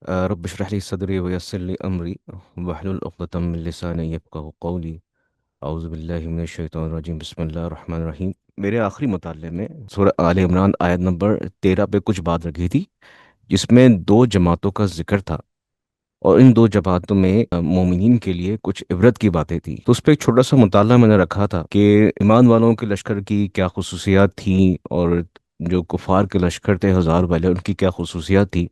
رب اشرح لي صدري ويسر لي أمري واحلل عقدة من لساني يفقهوا قولي اعوذ باللہ من الشیطان الرجیم بسم اللہ الرحمن الرحیم۔ میرے آخری مطالعے میں سورہ آل عمران آیت نمبر 13 پہ کچھ بات رکھی تھی، جس میں دو جماعتوں کا ذکر تھا، اور ان دو جماعتوں میں مومنین کے لیے کچھ عبرت کی باتیں تھیں۔ تو اس پہ ایک چھوٹا سا مطالعہ میں نے رکھا تھا کہ ایمان والوں کے لشکر کی کیا خصوصیات تھیں، اور جو کفار کے لشکر تھے ہزار والے، ان کی کیا خصوصیات تھی۔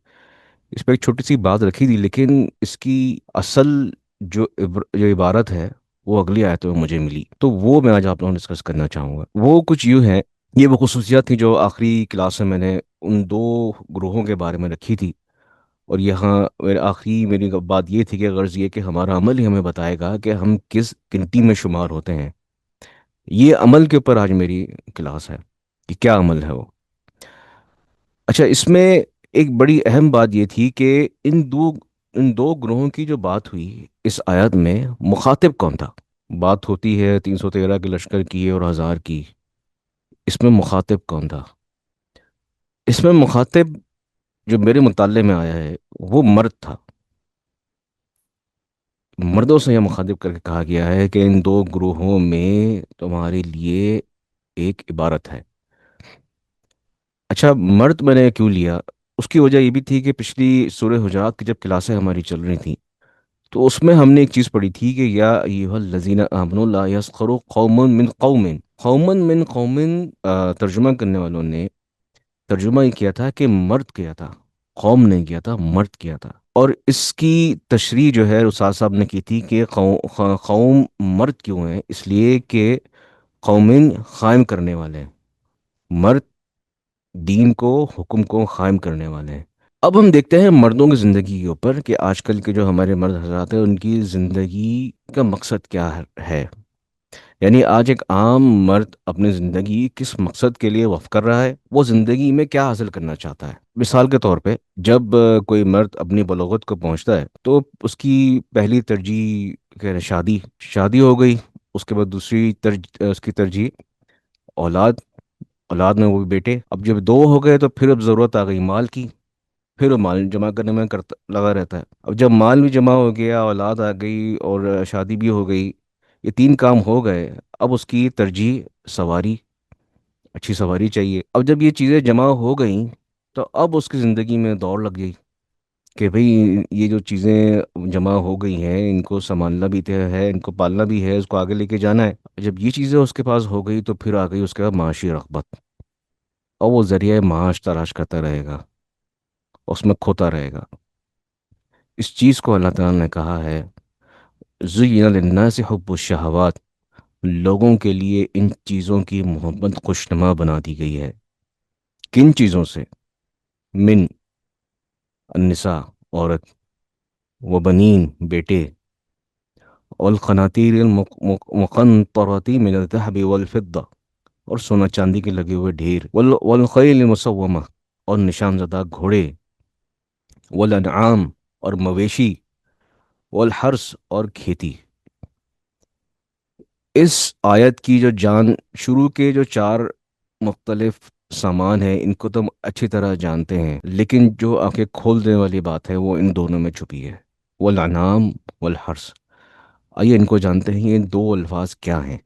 اس پہ ایک چھوٹی سی بات رکھی تھی، لیکن اس کی اصل جو عبارت ہے وہ اگلی آیتوں میں مجھے ملی، تو وہ میں آج آپ لوگوں ڈسکس کرنا چاہوں گا۔ وہ کچھ یوں ہے، یہ وہ خصوصیات تھیں جو آخری کلاس میں نے ان دو گروہوں کے بارے میں رکھی تھی، اور یہاں میری بات یہ تھی کہ غرض یہ کہ ہمارا عمل ہی ہمیں بتائے گا کہ ہم کس گنتی میں شمار ہوتے ہیں۔ یہ عمل کے اوپر آج میری کلاس ہے کہ کیا عمل ہے وہ۔ اچھا، اس میں ایک بڑی اہم بات یہ تھی کہ ان دو گروہوں کی جو بات ہوئی اس آیت میں، مخاطب کون تھا؟ بات ہوتی ہے 313 کے لشکر کی اور ہزار کی، اس میں مخاطب کون تھا؟ اس میں مخاطب جو میرے مطالعے میں آیا ہے وہ مرد تھا۔ مردوں سے یہ مخاطب کر کے کہا گیا ہے کہ ان دو گروہوں میں تمہارے لیے ایک عبارت ہے۔ اچھا، مرد میں نے کیوں لیا؟ اس کی وجہ یہ بھی تھی کہ پچھلی سورہ حجرات کی جب کلاسیں ہماری چل رہی تھیں تو اس میں ہم نے ایک چیز پڑھی تھی کہ یا ایھا الذین آمنوا لا یسخروا قوم من قوم، قوم ترجمہ کرنے والوں نے ترجمہ یہ کیا تھا کہ مرد کیا تھا، قوم نہیں کیا تھا، مرد کیا تھا۔ اور اس کی تشریح جو ہے استاد صاحب نے کی تھی کہ قوم مرد کیوں ہیں، اس لیے کہ قومن قائم کرنے والے ہیں، مرد دین کو، حکم کو قائم کرنے والے ہیں۔ اب ہم دیکھتے ہیں مردوں کی زندگی کے اوپر کہ آج کل کے جو ہمارے مرد حضرات ہیں ان کی زندگی کا مقصد کیا ہے۔ یعنی آج ایک عام مرد اپنی زندگی کس مقصد کے لیے وقف کر رہا ہے، وہ زندگی میں کیا حاصل کرنا چاہتا ہے۔ مثال کے طور پہ جب کوئی مرد اپنی بلوغت کو پہنچتا ہے تو اس کی پہلی ترجیح شادی ہو گئی، اس کے بعد دوسری اس کی ترجیح اولاد، اولاد میں وہ بھی بیٹے۔ اب جب دو ہو گئے تو پھر اب ضرورت آ گئی مال کی، پھر وہ مال جمع کرنے میں لگا رہتا ہے۔ اب جب مال بھی جمع ہو گیا، اولاد آ گئی اور شادی بھی ہو گئی، یہ تین کام ہو گئے، اب اس کی ترجیح سواری، اچھی سواری چاہیے۔ اب جب یہ چیزیں جمع ہو گئیں تو اب اس کی زندگی میں دوڑ لگ گئی کہ بھئی یہ جو چیزیں جمع ہو گئی ہیں ان کو سنبھالنا بھی ہے، ان کو پالنا بھی ہے، اس کو آگے لے کے جانا ہے۔ جب یہ چیزیں اس کے پاس ہو گئی تو پھر آ گئی اس کے بعد معاشی رغبت، اور وہ ذریعہ معاش تلاش کرتا رہے گا، اس میں کھوتا رہے گا۔ اس چیز کو اللہ تعالیٰ نے کہا ہے زُيِّنَ لِلنَّاسِ حُبُّ الشَّهَوَاتِ، لوگوں کے لیے ان چیزوں کی محبت خوشنما بنا دی گئی ہے۔ کن چیزوں سے؟ من النساء، عورت، وبنین، بیٹے، والقناطیر المقنطرة من الذهب والفضة، اور سونا چاندی کے لگے ہوئے ڈھیر، والخیل المسومہ، اور نشان زدہ گھوڑے، والانعام، اور مویشی، والحرث، اور کھیتی۔ اس آیت کی جو شروع کے جو چار مختلف سامان ہیں ان کو تم اچھی طرح جانتے ہیں، لیکن جو آنکھیں کھول دینے والی بات ہے وہ ان دونوں میں چھپی ہے، والانعام والحرث۔ آئیے ان کو جانتے ہیں، یہ دو الفاظ کیا ہیں۔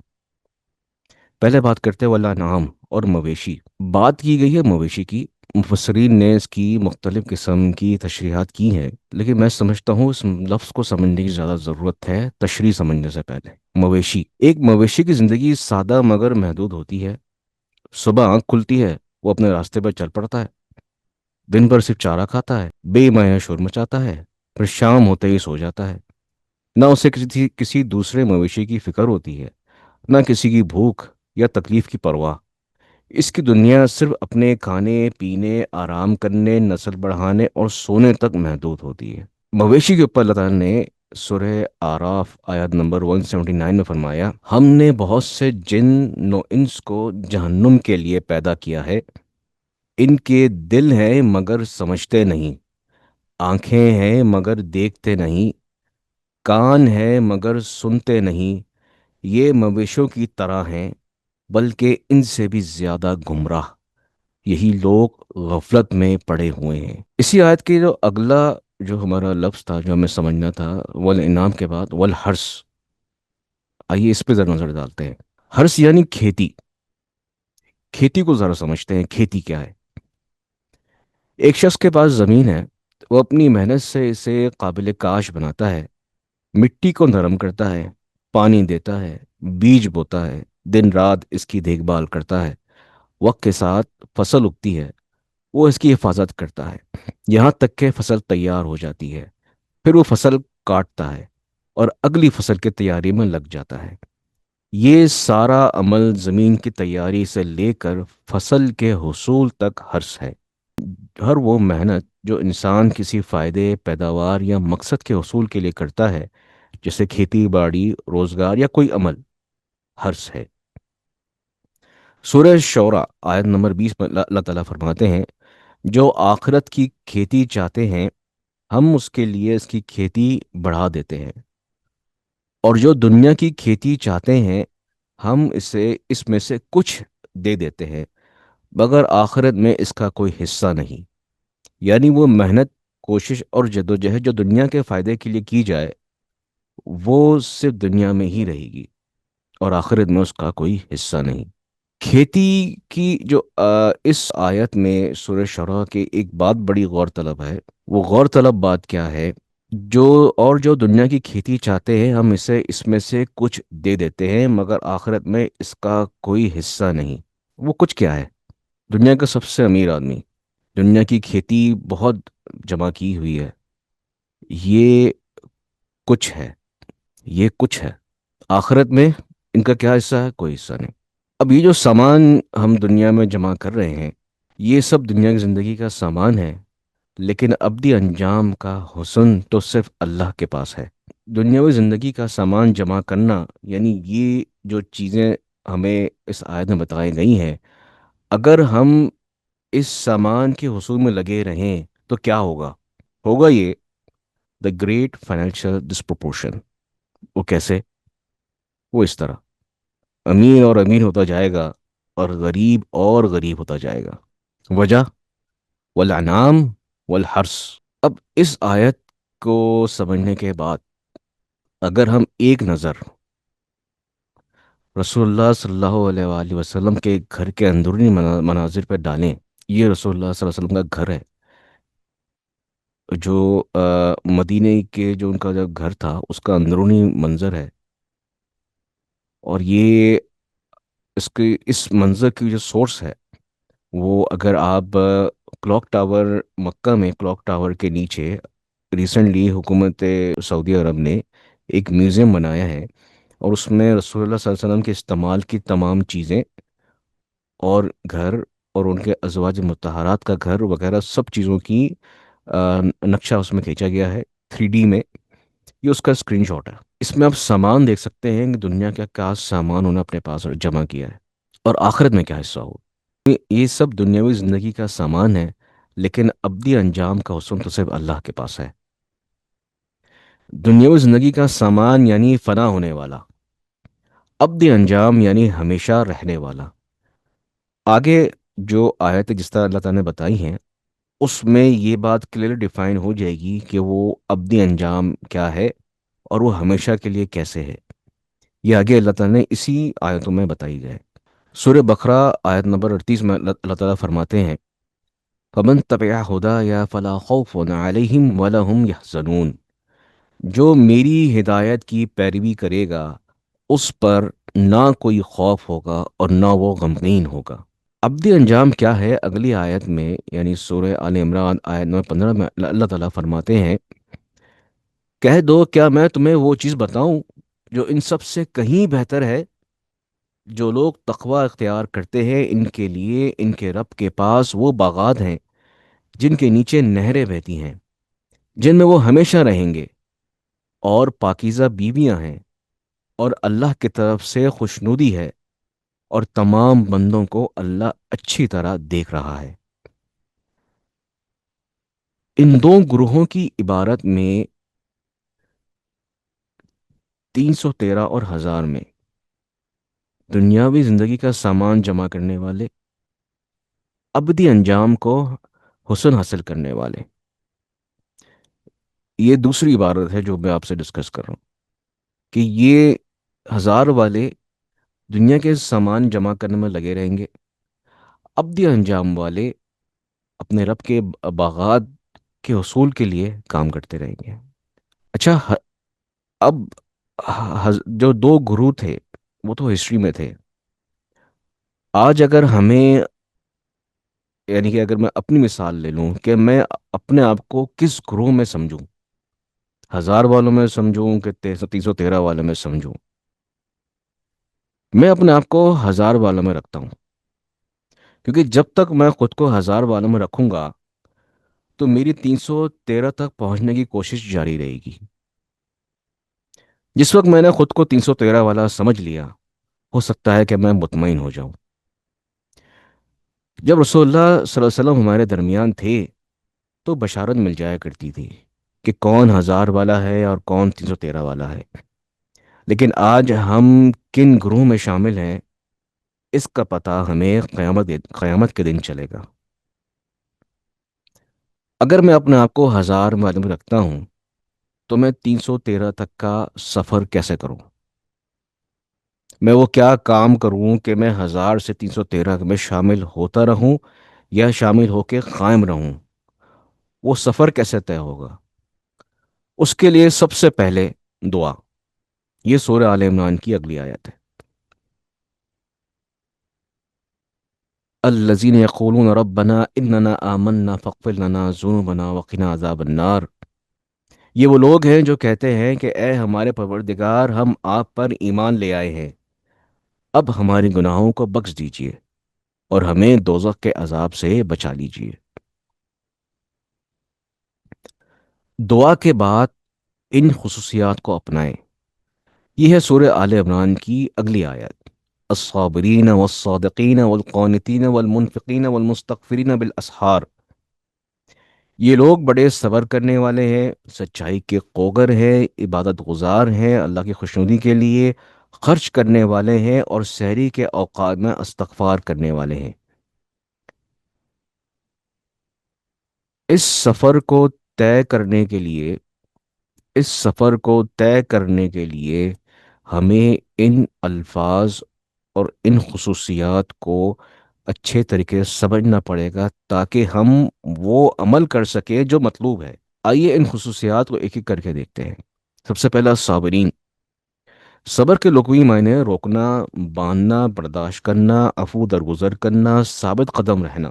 پہلے بات کرتے ہیں والانعام اور مویشی۔ بات کی گئی ہے مویشی کی، مفسرین نے اس کی مختلف قسم کی تشریحات کی ہیں، لیکن میں سمجھتا ہوں اس لفظ کو سمجھنے کی زیادہ ضرورت ہے تشریح سمجھنے سے پہلے۔ مویشی، ایک مویشی کی زندگی سادہ مگر محدود ہوتی ہے۔ صبح آنکھ کھلتی ہے وہ اپنے راستے پر چل پڑتا ہے، دن بھر صرف چارہ کھاتا ہے، بے معنی شور مچاتا ہے، پھر شام ہوتے ہی سو جاتا ہے۔ نہ اسے کسی دوسرے مویشی کی فکر ہوتی ہے، نہ کسی کی بھوک یا تکلیف کی پرواہ۔ اس کی دنیا صرف اپنے کھانے پینے، آرام کرنے، نسل بڑھانے اور سونے تک محدود ہوتی ہے۔ مویشی کے اوپر اللہ تعالیٰ نے سورہ آراف آیت نمبر 179 میں فرمایا ہم نے بہت سے جن و انس کو جہنم کے لیے پیدا کیا ہے، ان کے دل ہیں مگر سمجھتے نہیں، آنکھیں ہیں مگر دیکھتے نہیں، کان ہیں مگر سنتے نہیں، یہ مویشوں کی طرح ہیں بلکہ ان سے بھی زیادہ گمراہ، یہی لوگ غفلت میں پڑے ہوئے ہیں۔ اسی آیت کے جو اگلا جو ہمارا لفظ تھا جو ہمیں سمجھنا تھا، ول انعام کے بعد ول ہرس، آئیے اس پہ ذرا نظر ڈالتے ہیں۔ ہرس یعنی کھیتی۔ کھیتی کو ذرا سمجھتے ہیں، کھیتی کیا ہے؟ ایک شخص کے پاس زمین ہے، وہ اپنی محنت سے اسے قابل کاشت بناتا ہے، مٹی کو نرم کرتا ہے، پانی دیتا ہے، بیج بوتا ہے، دن رات اس کی دیکھ بھال کرتا ہے۔ وقت کے ساتھ فصل اگتی ہے، وہ اس کی حفاظت کرتا ہے، یہاں تک کہ فصل تیار ہو جاتی ہے۔ پھر وہ فصل کاٹتا ہے اور اگلی فصل کی تیاری میں لگ جاتا ہے۔ یہ سارا عمل زمین کی تیاری سے لے کر فصل کے حصول تک حرص ہے۔ ہر وہ محنت جو انسان کسی فائدے، پیداوار یا مقصد کے حصول کے لیے کرتا ہے، جیسے کھیتی باڑی، روزگار یا کوئی عمل، حرص ہے۔ سورہ شعراء آیت نمبر 20 میں اللہ تعالیٰ فرماتے ہیں، جو آخرت کی کھیتی چاہتے ہیں ہم اس کے لیے اس کی کھیتی بڑھا دیتے ہیں، اور جو دنیا کی کھیتی چاہتے ہیں ہم اسے اس میں سے کچھ دے دیتے ہیں، مگر آخرت میں اس کا کوئی حصہ نہیں۔ یعنی وہ محنت، کوشش اور جدوجہد جو دنیا کے فائدے کے لیے کی جائے، وہ صرف دنیا میں ہی رہے گی اور آخرت میں اس کا کوئی حصہ نہیں۔ کھیتی کی جو اس آیت میں سورہ شرح کی ایک بات بڑی غور طلب ہے، وہ غور طلب بات کیا ہے؟ جو جو دنیا کی کھیتی چاہتے ہیں ہم اسے اس میں سے کچھ دے دیتے ہیں، مگر آخرت میں اس کا کوئی حصہ نہیں۔ وہ کچھ کیا ہے؟ دنیا کا سب سے امیر آدمی، دنیا کی کھیتی بہت جمع کی ہوئی ہے، یہ کچھ ہے، یہ کچھ ہے۔ آخرت میں ان کا کیا حصہ ہے؟ کوئی حصہ نہیں۔ اب یہ جو سامان ہم دنیا میں جمع کر رہے ہیں، یہ سب دنیا کی زندگی کا سامان ہے، لیکن ابدی انجام کا حسن تو صرف اللہ کے پاس ہے۔ دنیاوی زندگی کا سامان جمع کرنا یعنی یہ جو چیزیں ہمیں اس آیت میں بتائی گئی ہیں، اگر ہم اس سامان کے حصول میں لگے رہیں تو کیا ہوگا؟ ہوگا یہ دا گریٹ فائنینشیل ڈسپروپورشن۔ وہ کیسے؟ وہ اس طرح، امیر اور امیر ہوتا جائے گا اور غریب اور غریب ہوتا جائے گا۔ وجہ والانعام والحرث۔ اب اس آیت کو سمجھنے کے بعد اگر ہم ایک نظر رسول اللہ صلی اللہ علیہ وآلہ وسلم کے گھر کے اندرونی مناظر پہ ڈالیں، یہ رسول اللہ صلی اللہ علیہ وسلم کا گھر ہے، جو مدینے کے جو ان کا جو گھر تھا اس کا اندرونی منظر ہے، اور یہ اس منظر کی جو سورس ہے، وہ اگر آپ کلاک ٹاور، مکہ میں کلاک ٹاور کے نیچے ریسنٹلی حکومت سعودی عرب نے ایک میوزیم بنایا ہے، اور اس میں رسول اللہ صلی اللہ علیہ وسلم کے استعمال کی تمام چیزیں اور گھر اور ان کے ازواج مطہرات کا گھر وغیرہ سب چیزوں کی نقشہ اس میں کھینچا گیا ہے 3D میں۔ یہ اس کا اسکرین شاٹ ہے۔ اس میں آپ سامان دیکھ سکتے ہیں کہ دنیا کا کیا سامان انہوں نے اپنے پاس جمع کیا ہے، اور آخرت میں کیا حصہ ہو۔ یہ سب دنیاوی زندگی کا سامان ہے، لیکن ابدی انجام کا حسن تو صرف اللہ کے پاس ہے۔ دنیاوی زندگی کا سامان یعنی فنا ہونے والا، ابدی انجام یعنی ہمیشہ رہنے والا۔ آگے جو آیت جس طرح اللہ تعالیٰ نے بتائی ہیں، اس میں یہ بات کلیئر ڈیفائن ہو جائے گی کہ وہ ابدی انجام کیا ہے اور وہ ہمیشہ کے لیے کیسے ہے۔ یہ آگے اللہ تعالیٰ نے اسی آیتوں میں بتائی گئے۔ سورہ بقرہ آیت نمبر 38 میں اللہ تعالیٰ فرماتے ہیں، فمن تبع ہدایا فلا خوف علیہم ولا هم یحزنون۔ جو میری ہدایت کی پیروی کرے گا اس پر نہ کوئی خوف ہوگا اور نہ وہ غمگین ہوگا۔ ابدی انجام کیا ہے؟ اگلی آیت میں یعنی سورہ آل عمران آیت نمبر 15 میں اللہ تعالیٰ فرماتے ہیں، کہہ دو کیا میں تمہیں وہ چیز بتاؤں جو ان سب سے کہیں بہتر ہے؟ جو لوگ تقوی اختیار کرتے ہیں ان کے لیے ان کے رب کے پاس وہ باغات ہیں جن کے نیچے نہریں بہتی ہیں، جن میں وہ ہمیشہ رہیں گے، اور پاکیزہ بیویاں ہیں، اور اللہ کی طرف سے خوشنودی ہے، اور تمام بندوں کو اللہ اچھی طرح دیکھ رہا ہے۔ ان دو گروہوں کی عبارت میں 313 اور 1000 میں دنیاوی زندگی کا سامان جمع کرنے والے، ابدی انجام کو حسن حاصل کرنے والے، یہ دوسری عبارت ہے جو میں آپ سے ڈسکس کر رہا ہوں، کہ یہ ہزار والے دنیا کے سامان جمع کرنے میں لگے رہیں گے، ابدی انجام والے اپنے رب کے باغات کے حصول کے لیے کام کرتے رہیں گے۔ اچھا، اب جو دو گروہ تھے وہ تو ہسٹری میں تھے۔ آج اگر ہمیں، یعنی کہ اگر میں اپنی مثال لے لوں کہ میں اپنے آپ کو کس گروہ میں سمجھوں، ہزار والوں میں سمجھوں کہ 313 والوں میں سمجھوں، میں اپنے آپ کو ہزار والوں میں رکھتا ہوں، کیونکہ جب تک میں خود کو ہزار والوں میں رکھوں گا تو میری 313 تک پہنچنے کی کوشش جاری رہے گی۔ جس وقت میں نے خود کو 313 والا سمجھ لیا، ہو سکتا ہے کہ میں مطمئن ہو جاؤں۔ جب رسول اللہ صلی اللہ علیہ وسلم ہمارے درمیان تھے تو بشارت مل جایا کرتی تھی کہ کون ہزار والا ہے اور کون 313 والا ہے۔ لیکن آج ہم کن گروہ میں شامل ہیں، اس کا پتہ ہمیں قیامت کے دن چلے گا۔ اگر میں اپنے آپ کو ہزار والے میں رکھتا ہوں تو میں 313 تک کا سفر کیسے کروں؟ میں وہ کیا کام کروں کہ میں ہزار سے 313 میں شامل ہوتا رہوں یا شامل ہو کے قائم رہوں؟ وہ سفر کیسے طے ہوگا؟ اس کے لیے سب سے پہلے دعا۔ یہ سورہ آل عمران کی اگلی آیت ہے۔ الذین یقولون ربنا اننا آمنا فاغفر لنا ذنوبنا وقنا عذاب النار۔ یہ وہ لوگ ہیں جو کہتے ہیں کہ اے ہمارے پروردگار، ہم آپ پر ایمان لے آئے ہیں، اب ہمارے گناہوں کو بخش دیجیے اور ہمیں دوزخ کے عذاب سے بچا لیجیے۔ دعا کے بعد ان خصوصیات کو اپنائیں۔ یہ ہے سورہ آل عمران کی اگلی آیت: الصابرین والصادقین والقانتین والمنفقین والمستغفرین بالاسحار۔ یہ لوگ بڑے صبر کرنے والے ہیں، سچائی کے کوگر ہیں، عبادت گزار ہیں، اللہ کی خوشنودی کے لیے خرچ کرنے والے ہیں، اور سحری کے اوقات میں استغفار کرنے والے ہیں۔ اس سفر کو طے کرنے کے لیے اس سفر کو طے کرنے کے لیے ہمیں ان الفاظ اور ان خصوصیات کو اچھے طریقے سے سمجھنا پڑے گا تاکہ ہم وہ عمل کر سکیں جو مطلوب ہے۔ آئیے ان خصوصیات کو ایک ایک کر کے دیکھتے ہیں۔ سب سے پہلا صابرین۔ صبر کے لغوی معنی روکنا، باندھنا، برداشت کرنا، عفو درگزر کرنا، ثابت قدم رہنا۔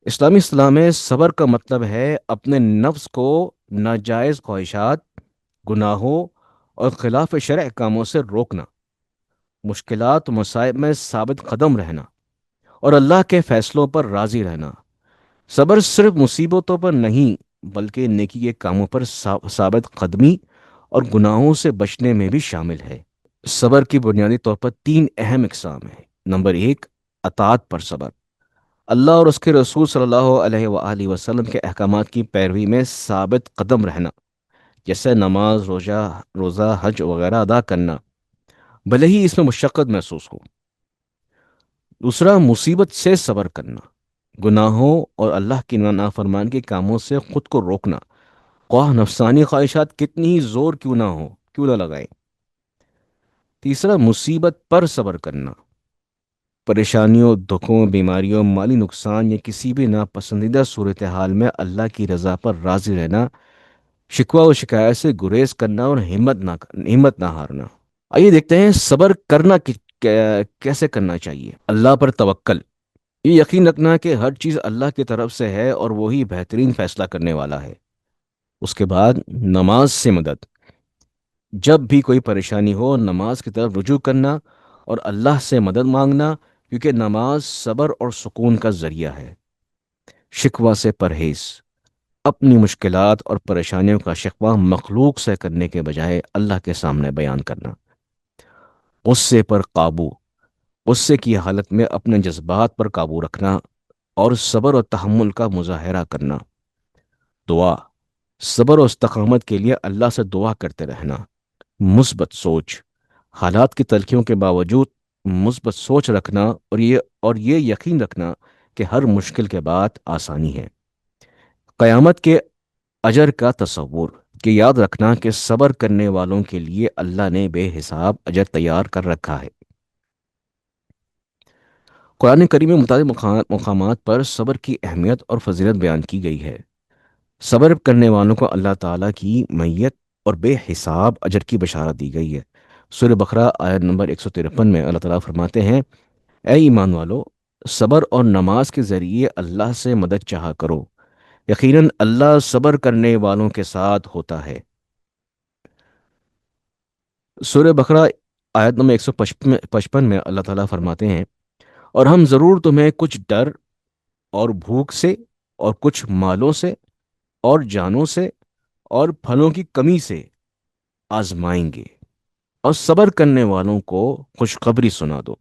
اسلامی اصطلاح میں صبر کا مطلب ہے اپنے نفس کو ناجائز خواہشات، گناہوں اور خلاف شرع کاموں سے روکنا، مشکلات و مصائب میں ثابت قدم رہنا، اور اللہ کے فیصلوں پر راضی رہنا۔ صبر صرف مصیبتوں پر نہیں بلکہ نیکی کے کاموں پر ثابت قدمی اور گناہوں سے بچنے میں بھی شامل ہے۔ صبر کی بنیادی طور پر تین اہم اقسام ہیں۔ نمبر ایک، اطاعت پر صبر، اللہ اور اس کے رسول صلی اللہ علیہ وآلہ وسلم کے احکامات کی پیروی میں ثابت قدم رہنا، جیسے نماز، روزہ، حج وغیرہ ادا کرنا، بھلے ہی اس میں مشقت محسوس ہو۔ دوسرا، مصیبت سے صبر کرنا، گناہوں اور اللہ کی نافرمان کے کاموں سے خود کو روکنا، خواہ نفسانی خواہشات کتنی ہی زور کیوں نہ لگائیں۔ تیسرا، مصیبت پر صبر کرنا، پریشانیوں، دکھوں، بیماریوں، مالی نقصان یا کسی بھی ناپسندیدہ صورتحال میں اللہ کی رضا پر راضی رہنا، شکوہ و شکایت سے گریز کرنا اور ہمت نہ ہارنا۔ آئیے دیکھتے ہیں صبر کرنا کیسے کرنا چاہیے۔ اللہ پر توکل، یہ یقین رکھنا کہ ہر چیز اللہ کی طرف سے ہے اور وہی بہترین فیصلہ کرنے والا ہے۔ اس کے بعد نماز سے مدد، جب بھی کوئی پریشانی ہو نماز کی طرف رجوع کرنا اور اللہ سے مدد مانگنا، کیونکہ نماز صبر اور سکون کا ذریعہ ہے۔ شکوہ سے پرہیز، اپنی مشکلات اور پریشانیوں کا شکوہ مخلوق سے کرنے کے بجائے اللہ کے سامنے بیان کرنا۔ غصے پر قابو، غصے کی حالت میں اپنے جذبات پر قابو رکھنا اور صبر و تحمل کا مظاہرہ کرنا۔ دعا، صبر و استقامت کے لیے اللہ سے دعا کرتے رہنا۔ مثبت سوچ، حالات کی تلخیوں کے باوجود مثبت سوچ رکھنا اور یہ یقین رکھنا کہ ہر مشکل کے بعد آسانی ہے۔ قیامت کے اجر کا تصور، کہ یاد رکھنا کہ صبر کرنے والوں کے لیے اللہ نے بے حساب اجر تیار کر رکھا ہے۔ قرآن کریم میں متعدد مقامات پر صبر کی اہمیت اور فضیلت بیان کی گئی ہے۔ صبر کرنے والوں کو اللہ تعالیٰ کی معیت اور بے حساب اجر کی بشارت دی گئی ہے۔ سورہ بقرہ آیت نمبر 153 میں اللہ تعالیٰ فرماتے ہیں: اے ایمان والو، صبر اور نماز کے ذریعے اللہ سے مدد چاہا کرو، یقیناً اللہ صبر کرنے والوں کے ساتھ ہوتا ہے۔ سورہ بقرہ آیت نمبر 155 میں اللہ تعالیٰ فرماتے ہیں: اور ہم ضرور تمہیں کچھ ڈر اور بھوک سے، اور کچھ مالوں سے، اور جانوں سے، اور پھلوں کی کمی سے آزمائیں گے، اور صبر کرنے والوں کو خوشخبری سنا دو۔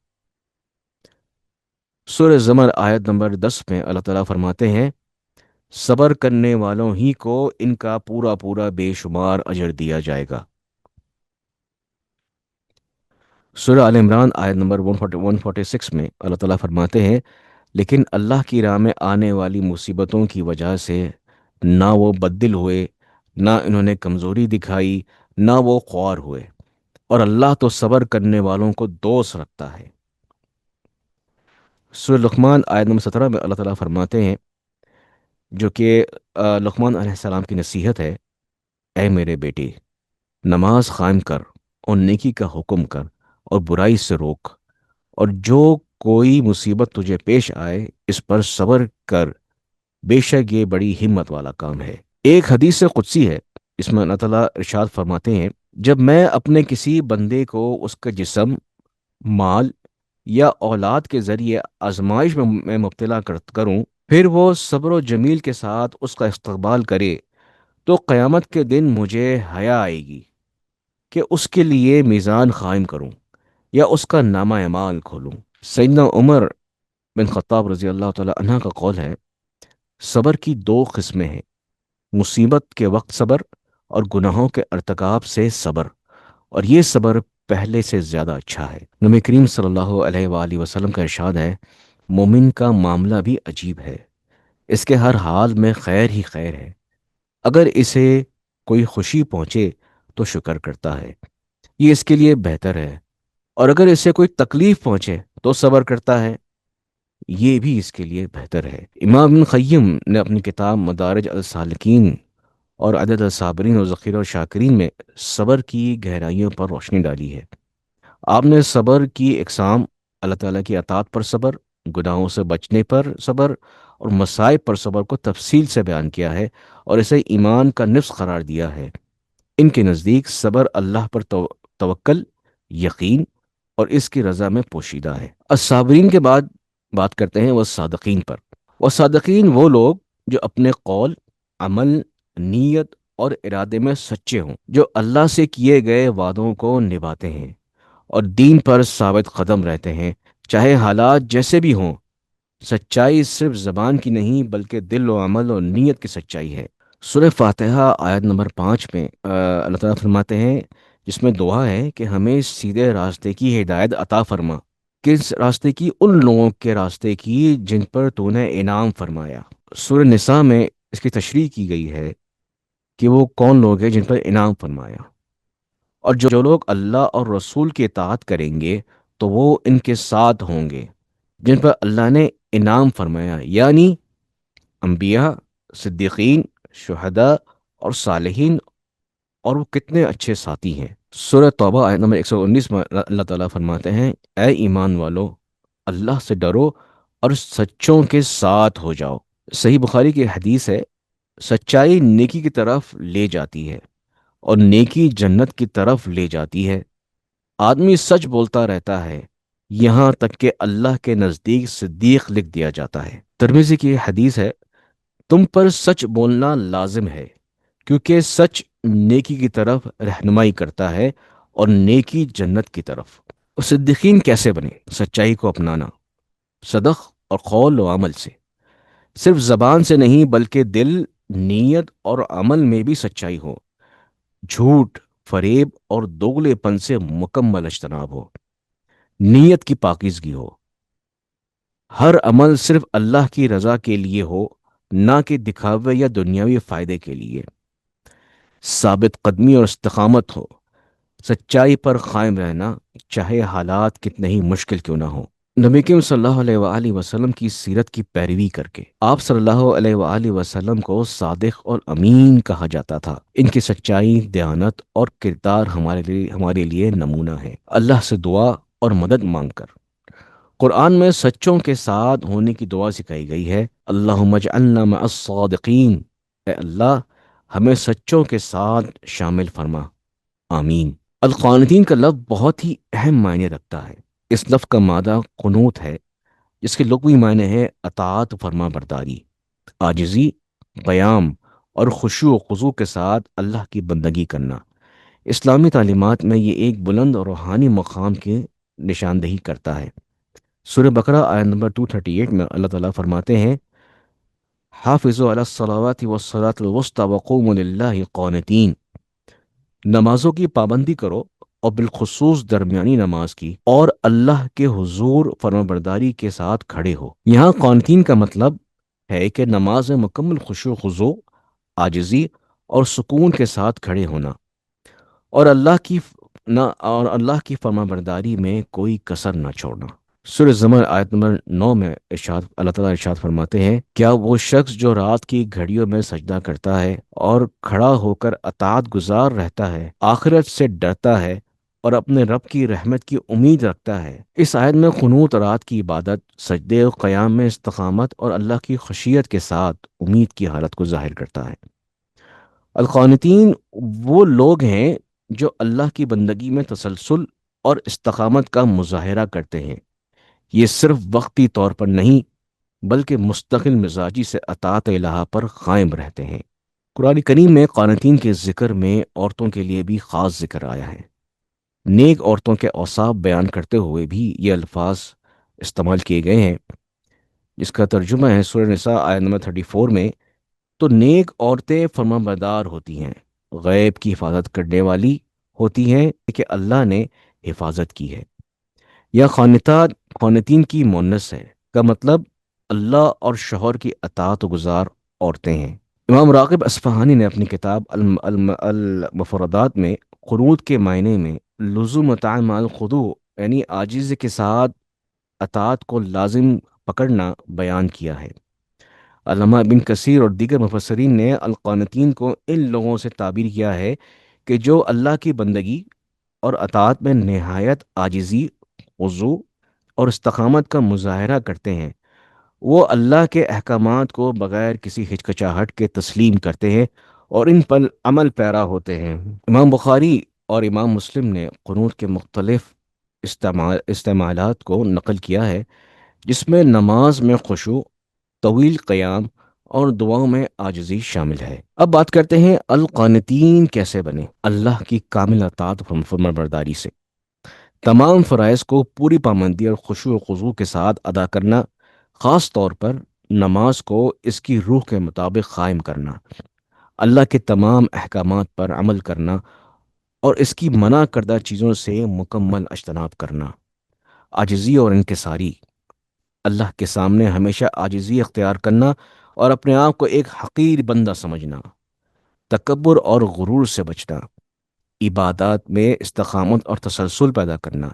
سورہ زمر آیت نمبر 10 میں اللہ تعالیٰ فرماتے ہیں: صبر کرنے والوں ہی کو ان کا پورا پورا بے شمار اجر دیا جائے گا۔ سورہ آل عمران آیت نمبر 146 میں اللہ تعالیٰ فرماتے ہیں: لیکن اللہ کی راہ میں آنے والی مصیبتوں کی وجہ سے نہ وہ بددل ہوئے، نہ انہوں نے کمزوری دکھائی، نہ وہ خوار ہوئے، اور اللہ تو صبر کرنے والوں کو دوست رکھتا ہے۔ سورہ لقمان آیت نمبر 17 میں اللہ تعالیٰ فرماتے ہیں، جو کہ لقمان علیہ السلام کی نصیحت ہے: اے میرے بیٹے، نماز قائم کر اور نیکی کا حکم کر اور برائی سے روک، اور جو کوئی مصیبت تجھے پیش آئے اس پر صبر کر، بے شک یہ بڑی ہمت والا کام ہے۔ ایک حدیث قدسی ہے، اس میں اللہ تعالیٰ ارشاد فرماتے ہیں: جب میں اپنے کسی بندے کو اس کا جسم، مال یا اولاد کے ذریعے آزمائش میں مبتلا کروں، پھر وہ صبر و جمیل کے ساتھ اس کا استقبال کرے، تو قیامت کے دن مجھے حیا آئے گی کہ اس کے لیے میزان قائم کروں یا اس کا نامہ اعمال کھولوں۔ سیدنا عمر بن خطاب رضی اللہ تعالی عنہ کا قول ہے: صبر کی دو قسمیں ہیں، مصیبت کے وقت صبر، اور گناہوں کے ارتکاب سے صبر، اور یہ صبر پہلے سے زیادہ اچھا ہے۔ نبی کریم صلی اللہ علیہ وآلہ وسلم کا ارشاد ہے: مومن کا معاملہ بھی عجیب ہے، اس کے ہر حال میں خیر ہی خیر ہے، اگر اسے کوئی خوشی پہنچے تو شکر کرتا ہے، یہ اس کے لیے بہتر ہے، اور اگر اسے کوئی تکلیف پہنچے تو صبر کرتا ہے، یہ بھی اس کے لیے بہتر ہے۔ امام ابن قیم نے اپنی کتاب مدارج السالکین اور عدد الصابرین و ذخیرہ الشاکرین میں صبر کی گہرائیوں پر روشنی ڈالی ہے۔ آپ نے صبر کی اقسام، اللہ تعالیٰ کی اطاعت پر صبر، گناہوں سے بچنے پر صبر، اور مصائب پر صبر کو تفصیل سے بیان کیا ہے، اور اسے ایمان کا نصف قرار دیا ہے۔ ان کے نزدیک صبر اللہ پر توکل، یقین اور اس کی رضا میں پوشیدہ ہے۔ الصابرین کے بعد بات کرتے ہیں وہ صادقین پر۔ وہ صادقین وہ لوگ جو اپنے قول، عمل، نیت اور ارادے میں سچے ہوں، جو اللہ سے کیے گئے وعدوں کو نبھاتے ہیں اور دین پر ثابت قدم رہتے ہیں، چاہے حالات جیسے بھی ہوں۔ سچائی صرف زبان کی نہیں بلکہ دل و عمل اور نیت کی سچائی ہے۔ سورہ فاتحہ آیت نمبر 5 میں اللہ تعالیٰ فرماتے ہیں، جس میں دعا ہے کہ ہمیں سیدھے راستے کی ہدایت عطا فرما۔ کس راستے کی؟ ان لوگوں کے راستے کی جن پر تو نے انعام فرمایا۔ سورہ نساء میں اس کی تشریح کی گئی ہے کہ وہ کون لوگ ہیں جن پر انعام فرمایا، اور جو لوگ اللہ اور رسول کی اطاعت کریں گے تو وہ ان کے ساتھ ہوں گے جن پر اللہ نے انعام فرمایا، یعنی انبیاء، صدیقین، شہداء اور صالحین، اور وہ کتنے اچھے ساتھی ہیں۔ سورہ توبہ آیت نمبر 119 میں اللہ تعالیٰ فرماتے ہیں: اے ایمان والو، اللہ سے ڈرو اور سچوں کے ساتھ ہو جاؤ۔ صحیح بخاری کی حدیث ہے: سچائی نیکی کی طرف لے جاتی ہے، اور نیکی جنت کی طرف لے جاتی ہے۔ آدمی سچ بولتا رہتا ہے یہاں تک کہ اللہ کے نزدیک صدیق لکھ دیا جاتا ہے۔ ترمذی کی حدیث ہے: تم پر سچ بولنا لازم ہے، کیونکہ سچ نیکی کی طرف رہنمائی کرتا ہے، اور نیکی جنت کی طرف۔ صدیقین کیسے بنے؟ سچائی کو اپنانا، صدق اور قول و عمل سے، صرف زبان سے نہیں بلکہ دل، نیت اور عمل میں بھی سچائی ہو، جھوٹ، فریب اور دوغلے پن سے مکمل اجتناب ہو، نیت کی پاکیزگی ہو، ہر عمل صرف اللہ کی رضا کے لیے ہو، نہ کہ دکھاوے یا دنیاوی فائدے کے لیے۔ ثابت قدمی اور استقامت ہو، سچائی پر قائم رہنا، چاہے حالات کتنے ہی مشکل کیوں نہ ہوں۔ نبی کریم صلی اللہ علیہ وآلہ وسلم کی سیرت کی پیروی کر کے آپ صلی اللہ علیہ وآلہ وسلم کو صادق اور امین کہا جاتا تھا۔ ان کی سچائی، دیانت اور کردار ہمارے لیے نمونہ ہے۔ اللہ سے دعا اور مدد مانگ کر قرآن میں سچوں کے ساتھ ہونے کی دعا سکھائی گئی ہے۔ اللہم اجعلنا مع الصادقین، اے اللہ ہمیں سچوں کے ساتھ شامل فرما، آمین۔ القانتین کا لفظ بہت ہی اہم معنی رکھتا ہے۔ اس لفظ کا مادہ قنوت ہے، جس کے لغوی معنی ہے اطاعت، فرما برداری، عاجزی، قیام اور خشوع و خضوع کے ساتھ اللہ کی بندگی کرنا۔ اسلامی تعلیمات میں یہ ایک بلند اور روحانی مقام کی نشاندہی کرتا ہے۔ سورہ بقرہ آیت نمبر 238 میں اللہ تعالیٰ فرماتے ہیں، حافظوا علی الصلوات والصلاة الوسطی وقوموا للہ قانتین، نمازوں کی پابندی کرو اور بالخصوص درمیانی نماز کی، اور اللہ کے حضور فرمانبرداری کے ساتھ کھڑے ہو۔ یہاں قانتین کا مطلب ہے کہ نماز میں مکمل خشوع و خضوع، عاجزی اور سکون کے ساتھ کھڑے ہونا، اور اللہ کی فرمانبرداری میں کوئی کسر نہ چھوڑنا۔ سورہ زمر آیت نمبر 9 میں اللہ تعالیٰ ارشاد فرماتے ہیں، کیا وہ شخص جو رات کی گھڑیوں میں سجدہ کرتا ہے اور کھڑا ہو کر اطاعت گزار رہتا ہے، آخرت سے ڈرتا ہے اور اپنے رب کی رحمت کی امید رکھتا ہے۔ اس آیت میں قنوت، رات کی عبادت، سجدے و قیام میں استقامت اور اللہ کی خشیت کے ساتھ امید کی حالت کو ظاہر کرتا ہے۔ القانتین وہ لوگ ہیں جو اللہ کی بندگی میں تسلسل اور استقامت کا مظاہرہ کرتے ہیں۔ یہ صرف وقتی طور پر نہیں بلکہ مستقل مزاجی سے اطاعت الہ پر قائم رہتے ہیں۔ قرآن کریم میں قانتین کے ذکر میں عورتوں کے لیے بھی خاص ذکر آیا ہے۔ نیک عورتوں کے اوصاف بیان کرتے ہوئے بھی یہ الفاظ استعمال کیے گئے ہیں، جس کا ترجمہ ہے سورہ نساء آیت نمبر 34 میں، تو نیک عورتیں فرمانبردار ہوتی ہیں، غیب کی حفاظت کرنے والی ہوتی ہیں کہ اللہ نے حفاظت کی ہے۔ یا خانتین کی مونس ہے کا مطلب اللہ اور شوہر کی اطاعت گزار عورتیں ہیں۔ امام راغب اصفہانی نے اپنی کتاب المفردات میں قنوت کے معنی میں لزوم طاعت مع الخضوع، یعنی عاجزی کے ساتھ اطاعت کو لازم پکڑنا بیان کیا ہے۔ علامہ ابن کثیر اور دیگر مفسرین نے القانتین کو ان لوگوں سے تعبیر کیا ہے کہ جو اللہ کی بندگی اور اطاعت میں نہایت عاجزی، خضوع اور استقامت کا مظاہرہ کرتے ہیں۔ وہ اللہ کے احکامات کو بغیر کسی ہچکچاہٹ کے تسلیم کرتے ہیں اور ان پر عمل پیرا ہوتے ہیں۔ امام بخاری اور امام مسلم نے قنوت کے مختلف استعمالات کو نقل کیا ہے، جس میں نماز میں خشوع، طویل قیام اور دعاؤں میں عاجزی شامل ہے۔ اب بات کرتے ہیں القانتین کیسے بنے۔ اللہ کی کامل اطاعت و فرمانبرداری سے، تمام فرائض کو پوری پابندی اور خشوع و خضوع کے ساتھ ادا کرنا، خاص طور پر نماز کو اس کی روح کے مطابق قائم کرنا، اللہ کے تمام احکامات پر عمل کرنا اور اس کی منع کردہ چیزوں سے مکمل اجتناب کرنا، عاجزی اور انکساری، اللہ کے سامنے ہمیشہ عاجزی اختیار کرنا اور اپنے آپ کو ایک حقیر بندہ سمجھنا، تکبر اور غرور سے بچنا، عبادات میں استقامت اور تسلسل پیدا کرنا،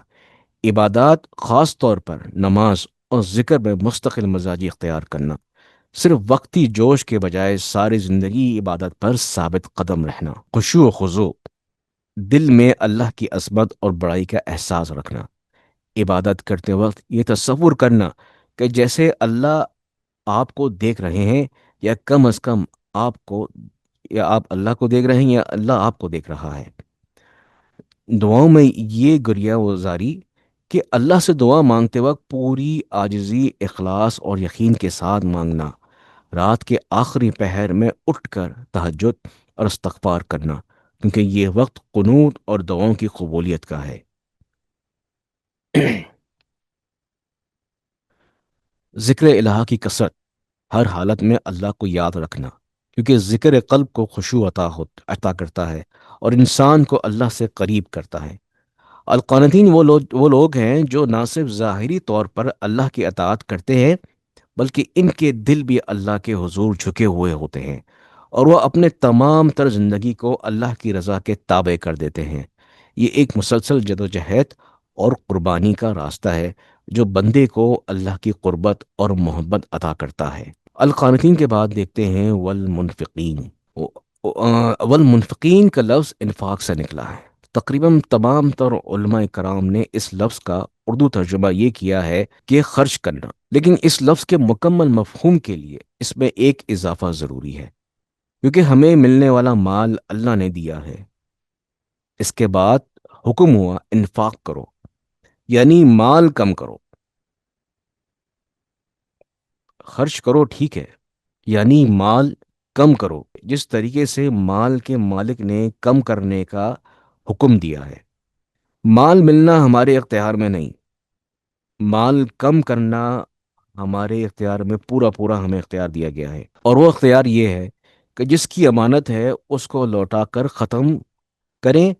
عبادات خاص طور پر نماز اور ذکر میں مستقل مزاجی اختیار کرنا، صرف وقتی جوش کے بجائے ساری زندگی عبادت پر ثابت قدم رہنا، خشوع و خضوع، دل میں اللہ کی عظمت اور بڑائی کا احساس رکھنا، عبادت کرتے وقت یہ تصور کرنا کہ جیسے اللہ آپ کو دیکھ رہے ہیں، یا کم از کم آپ کو، یا آپ اللہ کو دیکھ رہے ہیں یا اللہ آپ کو دیکھ رہا ہے۔ دعاؤں میں یہ گریہ وزاری کہ اللہ سے دعا مانگتے وقت پوری عاجزی، اخلاص اور یقین کے ساتھ مانگنا، رات کے آخری پہر میں اٹھ کر تہجد اور استغفار کرنا، کیونکہ یہ وقت قنوت اور دعاؤں کی قبولیت کا ہے۔ ذکر الہ کی کثرت، ہر حالت میں اللہ کو یاد رکھنا، کیونکہ ذکر قلب کو خشوع عطا کرتا ہے اور انسان کو اللہ سے قریب کرتا ہے۔ القانتین وہ لوگ ہیں جو نہ صرف ظاہری طور پر اللہ کی اطاعت کرتے ہیں بلکہ ان کے دل بھی اللہ کے حضور جھکے ہوئے ہوتے ہیں، اور وہ اپنے تمام تر زندگی کو اللہ کی رضا کے تابع کر دیتے ہیں۔ یہ ایک مسلسل جدوجہد اور قربانی کا راستہ ہے جو بندے کو اللہ کی قربت اور محبت عطا کرتا ہے۔ القانتین کے بعد دیکھتے ہیں والمنفقین۔ والمنفقین کا لفظ انفاق سے نکلا ہے۔ تقریباً تمام تر علماء کرام نے اس لفظ کا اردو ترجمہ یہ کیا ہے کہ خرچ کرنا، لیکن اس لفظ کے مکمل مفہوم کے لیے اس میں ایک اضافہ ضروری ہے، کیونکہ ہمیں ملنے والا مال اللہ نے دیا ہے۔ اس کے بعد حکم ہوا انفاق کرو، یعنی مال کم کرو۔ خرچ کرو ٹھیک ہے، یعنی مال کم کرو، جس طریقے سے مال کے مالک نے کم کرنے کا حکم دیا ہے۔ مال ملنا ہمارے اختیار میں نہیں، مال کم کرنا ہمارے اختیار میں پورا پورا ہمیں اختیار دیا گیا ہے، اور وہ اختیار یہ ہے کہ جس کی امانت ہے اس کو لوٹا کر ختم کریں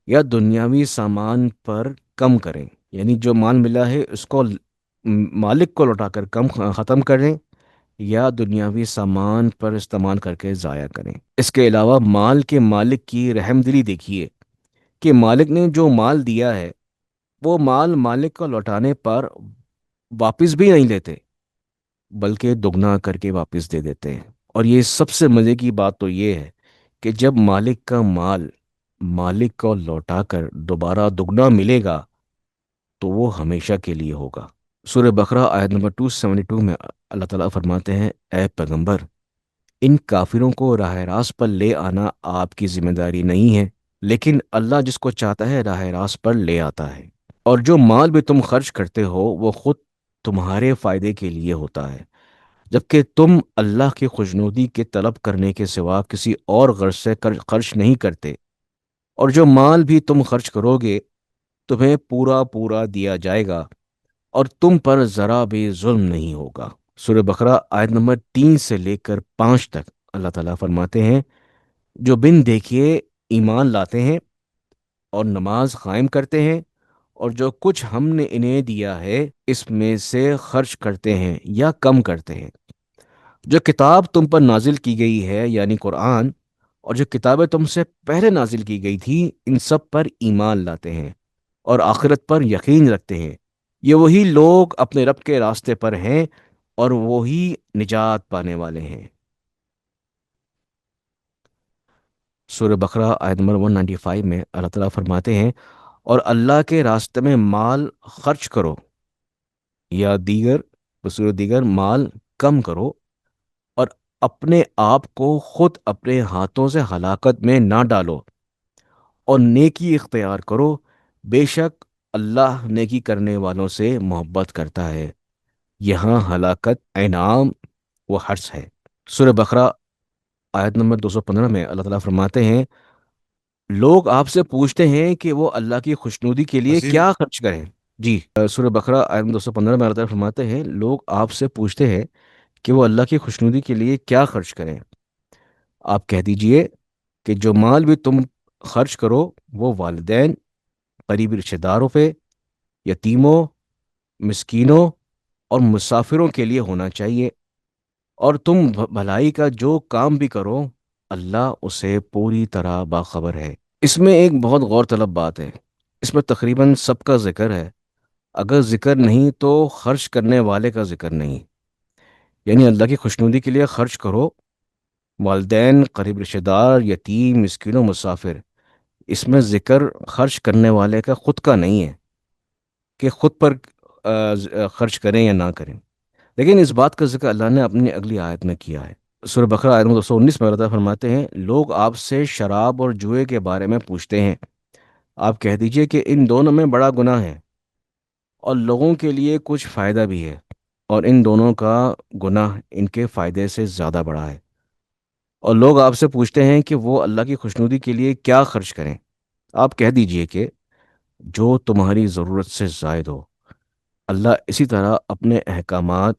یا دنیاوی سامان پر کم کریں، یعنی جو مال ملا ہے اس کو مالک کو لوٹا کر کم ختم کریں یا دنیاوی سامان پر استعمال کر کے ضائع کریں۔ اس کے علاوہ مال کے مالک کی رحم دلی دیکھیے کہ مالک نے جو مال دیا ہے وہ مال مالک کو لوٹانے پر واپس بھی نہیں لیتے، بلکہ دگنا کر کے واپس دے دیتے ہیں۔ اور یہ سب سے مزے کی بات تو یہ ہے کہ جب مالک کا مال مالک کو لوٹا کر دوبارہ دگنا ملے گا تو وہ ہمیشہ کے لیے ہوگا۔ سورہ بقرہ آیت نمبر 272 میں اللہ تعالیٰ فرماتے ہیں، اے پیغمبر، ان کافروں کو راہ راست پر لے آنا آپ کی ذمہ داری نہیں ہے، لیکن اللہ جس کو چاہتا ہے راہ راست پر لے آتا ہے۔ اور جو مال بھی تم خرچ کرتے ہو وہ خود تمہارے فائدے کے لیے ہوتا ہے، جبکہ تم اللہ کی خوشنودی کے طلب کرنے کے سوا کسی اور غرض سے خرچ نہیں کرتے۔ اور جو مال بھی تم خرچ کرو گے تمہیں پورا پورا دیا جائے گا، اور تم پر ذرا بھی ظلم نہیں ہوگا۔ سورہ بقرہ آیت نمبر 3 سے لے کر 5 تک اللہ تعالیٰ فرماتے ہیں، جو بن دیکھیے ایمان لاتے ہیں اور نماز قائم کرتے ہیں، اور جو کچھ ہم نے انہیں دیا ہے اس میں سے خرچ کرتے ہیں یا کم کرتے ہیں۔ جو کتاب تم پر نازل کی گئی ہے یعنی قرآن، اور جو کتابیں تم سے پہلے نازل کی گئی تھی ان سب پر ایمان لاتے ہیں اور آخرت پر یقین رکھتے ہیں، یہ وہی لوگ اپنے رب کے راستے پر ہیں اور وہی نجات پانے والے ہیں۔ سورہ بقرہ آیت نمبر 195 میں اللہ تعالیٰ فرماتے ہیں، اور اللہ کے راستے میں مال خرچ کرو یا بصورت دیگر مال کم کرو، اور اپنے آپ کو خود اپنے ہاتھوں سے ہلاکت میں نہ ڈالو، اور نیکی اختیار کرو، بے شک اللہ نیکی کرنے والوں سے محبت کرتا ہے۔ یہاں ہلاکت انعام و حرص ہے۔ سورہ بقرہ آیت نمبر 215 میں اللہ تعالیٰ فرماتے ہیں، لوگ آپ سے پوچھتے ہیں کہ وہ اللہ کی خوشنودی کے لیے وسیم کیا خرچ کریں۔ جی، سورہ بقرہ آیت نمبر 215 میں اللہ تعالیٰ فرماتے ہیں، لوگ آپ سے پوچھتے ہیں کہ وہ اللہ کی خوشنودی کے لیے کیا خرچ کریں۔ آپ کہہ دیجئے کہ جو مال بھی تم خرچ کرو وہ والدین، قریبی رشتہ داروں پہ، یتیموں، مسکینوں اور مسافروں کے لیے ہونا چاہیے، اور تم بھلائی کا جو کام بھی کرو اللہ اسے پوری طرح باخبر ہے۔ اس میں ایک بہت غور طلب بات ہے، اس میں تقریباً سب کا ذکر ہے، اگر ذکر نہیں تو خرچ کرنے والے کا ذکر نہیں، یعنی اللہ کی خوشنودی کے لیے خرچ کرو، والدین، قریب رشتہ دار، یتیم، مسکین و مسافر۔ اس میں ذکر خرچ کرنے والے کا خود کا نہیں ہے کہ خود پر خرچ کریں یا نہ کریں، لیکن اس بات کا ذکر اللہ نے اپنی اگلی آیت میں کیا ہے۔ سورہ بقرہ آیت نمبر 219 میں اللہ تعالیٰ فرماتے ہیں، لوگ آپ سے شراب اور جوئے کے بارے میں پوچھتے ہیں، آپ کہہ دیجئے کہ ان دونوں میں بڑا گناہ ہے اور لوگوں کے لیے کچھ فائدہ بھی ہے، اور ان دونوں کا گناہ ان کے فائدے سے زیادہ بڑا ہے۔ اور لوگ آپ سے پوچھتے ہیں کہ وہ اللہ کی خوشنودی کے لیے کیا خرچ کریں، آپ کہہ دیجئے کہ جو تمہاری ضرورت سے زائد ہو۔ اللہ اسی طرح اپنے احکامات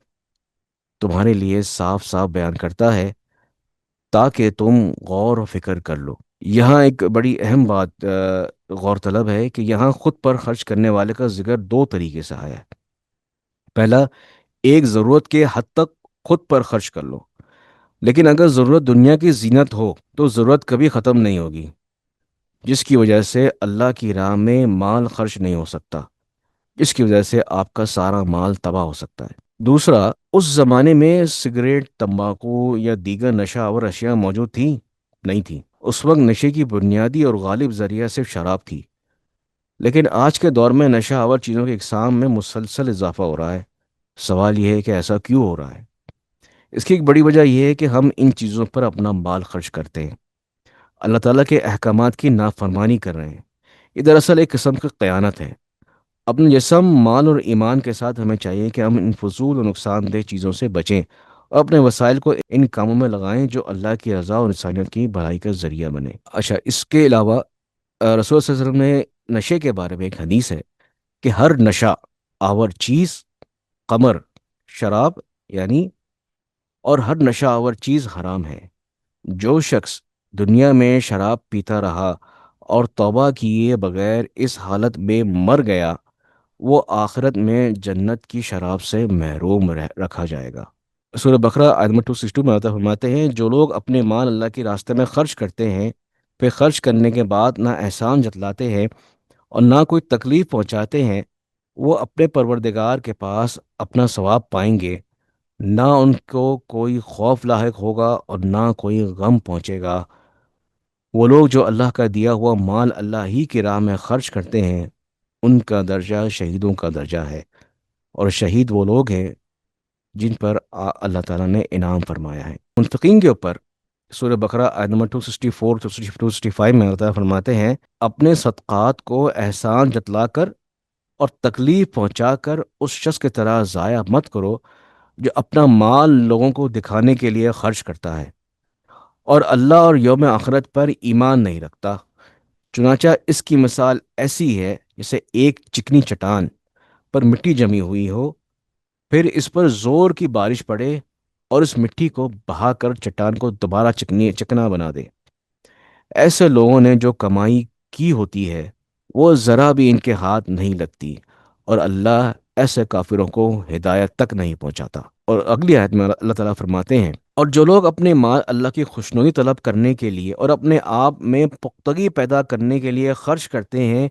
تمہارے لیے صاف صاف بیان کرتا ہے تاکہ تم غور و فکر کر لو۔ یہاں ایک بڑی اہم بات غور طلب ہے کہ یہاں خود پر خرچ کرنے والے کا ذکر 2 طریقے سے آیا ہے۔ پہلا، ایک ضرورت کے حد تک خود پر خرچ کر لو، لیکن اگر ضرورت دنیا کی زینت ہو تو ضرورت کبھی ختم نہیں ہوگی، جس کی وجہ سے اللہ کی راہ میں مال خرچ نہیں ہو سکتا، جس کی وجہ سے آپ کا سارا مال تباہ ہو سکتا ہے۔ دوسرا، اس زمانے میں سگریٹ، تمباکو یا دیگر نشہ آور اشیاء موجود تھیں؟ نہیں تھیں۔ اس وقت نشے کی بنیادی اور غالب ذریعہ صرف شراب تھی، لیکن آج کے دور میں نشہ آور چیزوں کی اقسام میں مسلسل اضافہ ہو رہا ہے۔ سوال یہ ہے کہ ایسا کیوں ہو رہا ہے؟ اس کی ایک بڑی وجہ یہ ہے کہ ہم ان چیزوں پر اپنا مال خرچ کرتے ہیں، اللہ تعالیٰ کے احکامات کی نافرمانی کر رہے ہیں۔ یہ دراصل ایک قسم کی قیانت ہے۔ اپنے جسم، مال اور ایمان کے ساتھ ہمیں چاہیے کہ ہم ان فضول اور نقصان دہ چیزوں سے بچیں اور اپنے وسائل کو ان کاموں میں لگائیں جو اللہ کی رضا اور انسانیت کی بھلائی کا ذریعہ بنے۔ اچھا، اس کے علاوہ رسول صلی اللہ علیہ وسلم نے نشے کے بارے میں ایک حدیث ہے کہ ہر نشہ آور چیز، قمر، شراب یعنی، اور ہر نشہ آور چیز حرام ہے۔ جو شخص دنیا میں شراب پیتا رہا اور توبہ کیے بغیر اس حالت میں مر گیا، وہ آخرت میں جنت کی شراب سے محروم رکھا جائے گا۔ سورہ بقرہ آیت نمبر 262 میں اللہ فرماتے ہیں، جو لوگ اپنے مال اللہ کے راستے میں خرچ کرتے ہیں، پھر خرچ کرنے کے بعد نہ احسان جتلاتے ہیں اور نہ کوئی تکلیف پہنچاتے ہیں، وہ اپنے پروردگار کے پاس اپنا ثواب پائیں گے، نہ ان کو کوئی خوف لاحق ہوگا اور نہ کوئی غم پہنچے گا۔ وہ لوگ جو اللہ کا دیا ہوا مال اللہ ہی کی راہ میں خرچ کرتے ہیں، ان کا درجہ شہیدوں کا درجہ ہے، اور شہید وہ لوگ ہیں جن پر اللہ تعالیٰ نے انعام فرمایا ہے۔ منفقین کے اوپر سورہ بقرہ آیت نمبر 264 265 میں اللہ تعالیٰ فرماتے ہیں، اپنے صدقات کو احسان جتلا کر اور تکلیف پہنچا کر اس شخص کی طرح ضائع مت کرو جو اپنا مال لوگوں کو دکھانے کے لیے خرچ کرتا ہے اور اللہ اور یوم آخرت پر ایمان نہیں رکھتا۔ چنانچہ اس کی مثال ایسی ہے جیسے ایک چکنی چٹان پر مٹی جمی ہوئی ہو، پھر اس پر زور کی بارش پڑے اور اس مٹی کو بہا کر چٹان کو دوبارہ چکنا بنا دے۔ ایسے لوگوں نے جو کمائی کی ہوتی ہے وہ ذرا بھی ان کے ہاتھ نہیں لگتی، اور اللہ ایسے کافروں کو ہدایت تک نہیں پہنچاتا۔ اور اگلی آیت میں اللہ تعالیٰ فرماتے ہیں، اور جو لوگ اپنے مال اللہ کی خوشنودی طلب کرنے کے لیے اور اپنے آپ میں پختگی پیدا کرنے کے لیے خرچ کرتے ہیں،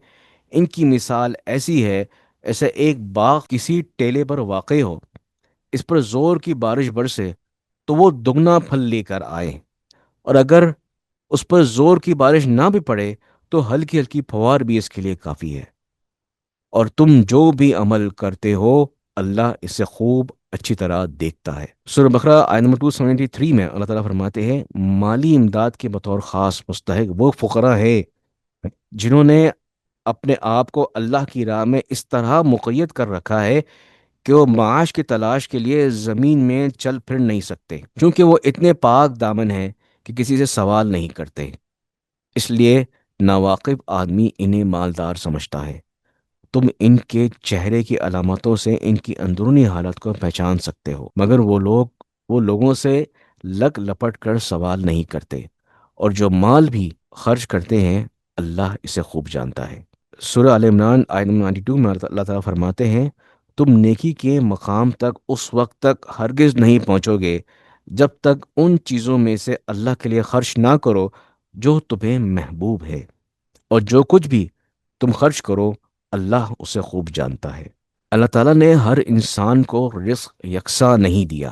ان کی مثال ایسی ہے ایسے ایک باغ کسی ٹیلے پر واقع ہو، اس پر زور کی بارش برسے تو وہ دگنا پھل لے کر آئے، اور اگر اس پر زور کی بارش نہ بھی پڑے تو ہلکی ہلکی پھوار بھی اس کے لیے کافی ہے، اور تم جو بھی عمل کرتے ہو اللہ اسے خوب اچھی طرح دیکھتا ہے۔ سورہ بقرہ آیت نمبر 273 میں اللہ تعالیٰ فرماتے ہیں، مالی امداد کے بطور خاص مستحق وہ فقراء ہیں جنہوں نے اپنے آپ کو اللہ کی راہ میں اس طرح مقید کر رکھا ہے کہ وہ معاش کی تلاش کے لیے زمین میں چل پھر نہیں سکتے، چونکہ وہ اتنے پاک دامن ہیں کہ کسی سے سوال نہیں کرتے، اس لیے ناواقف آدمی انہیں مالدار سمجھتا ہے۔ تم ان کے چہرے کی علامتوں سے ان کی اندرونی حالت کو پہچان سکتے ہو، مگر وہ لوگوں سے لگ لپٹ کر سوال نہیں کرتے، اور جو مال بھی خرچ کرتے ہیں اللہ اسے خوب جانتا ہے۔ سورہ آل عمران آیت نمبر 92 میں اللہ تعالیٰ فرماتے ہیں، تم نیکی کے مقام تک اس وقت تک ہرگز نہیں پہنچو گے جب تک ان چیزوں میں سے اللہ کے لیے خرچ نہ کرو جو تمہیں محبوب ہے، اور جو کچھ بھی تم خرچ کرو اللہ اسے خوب جانتا ہے۔ اللہ تعالیٰ نے ہر انسان کو رزق یکساں نہیں دیا،